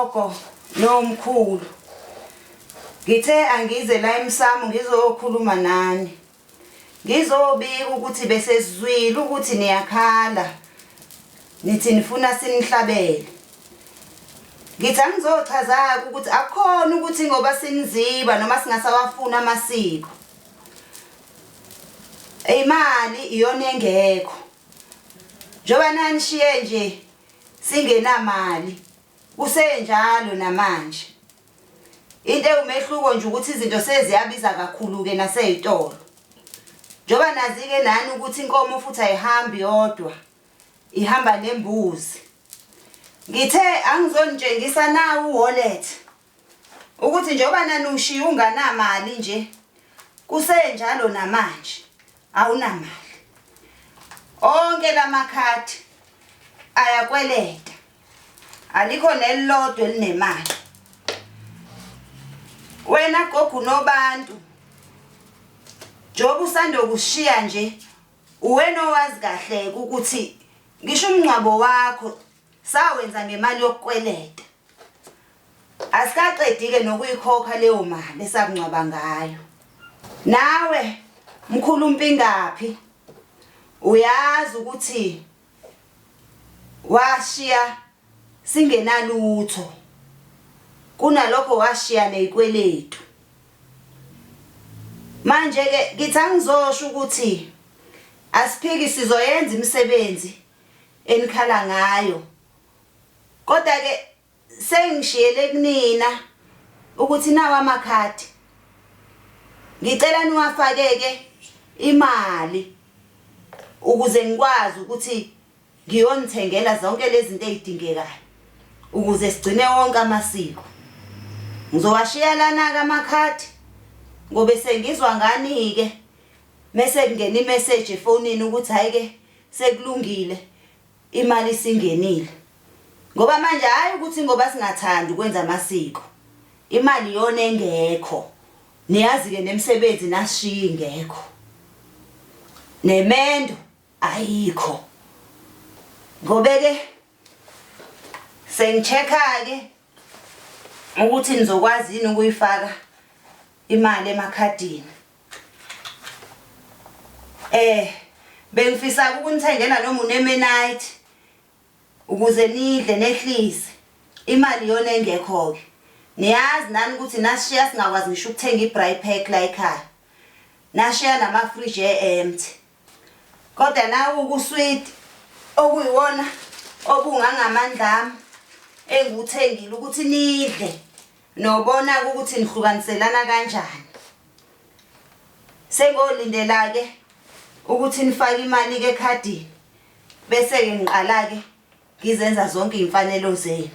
ugogo nomkhulu. Ngithe angize la emsamo ngizokhuluma nani. Ngizobika ukuthi bese sizwile ukuthi niyakhala. Nithi nifuna sinihlabele. Ngithi angizochaza ukuthi akukhona ukuthi ngoba siniziba noma singasawafuna amasiko. Imali iyona engekho. Njoba nanishiye nje singenamali. Kusenjalo namanje. Into umehluko nje ukuthi izinto seziyabiza kakhulu ke nasezitolo. Njoba nazi ke nani ukuthi inkomo futhi ayihambi yodwa. Ihamba nembuzi. Ngithe angizonitshengisa nawo wallet. Ukuthi njoba nani ushiya unganamali nje. Kusenjalo namanje. Awunamali. Onke lamakhadi ayakweleta. Alikho nelilodwa elinemali. Wena gogo nobantu. Njoba usando kushiya nje uwena owazi kahle ukuthi ngisho umncwabo wakho sawenza ngemali yokukweleta. Asikaqedi ke nokuyikhokha leyo mali esakungcwaba ngayo. Nawe mkhulu umpingapi uyazi ukuthi washiya singenalutho kunalokho washiya nezikweletu. Manje ke ngithi angizosho ukuthi asiphiki sizoyenza imisebenzi enikhala ngayo. Kodwa ke sengishiyele kunina ukuthi nawo amakhadi ngicela niwafake imali ukuze ngikwazi ukuthi ngiyonithengela zonke lezi zinto ezidingekayo ukuze sigcine wonke amasiko. Ngizowashiya lana ke amakhadi ngobe sengizwa ngani ke mase kungena imessage efonini ukuthi hayi ke sekulungile imali singenile. Ngoba manje hayi ukuthi ngoba singathandi ukwenza amasiko. Imali yona engekho. Niyazi ke nemsebenzi nashiya ingekho. Nemendo ayikho. Ngobe ke sengichecka ke ukuthi nizokwazi yini ukuyifaka imali emakhadini. Bengifisa ukunithengela noma unemenite ukuze nidle nehlise. Imali yona engekho ke. Niyazi nani ukuthi nashiya singakwazi ngisho ukuthenga ibraai pack la ekhaya. Nashiya nama fridge empty. Kodwa nawe ukusweet okuyiwona obungangamandla ami engikuthengile ukuthi nidle nobona ukuthi nihlukaniselana kanjani. Sengolindela ke ukuthi nifake imali ke ekhadini bese ke ngiqala ke ngizenza zonke imfanelo zenu.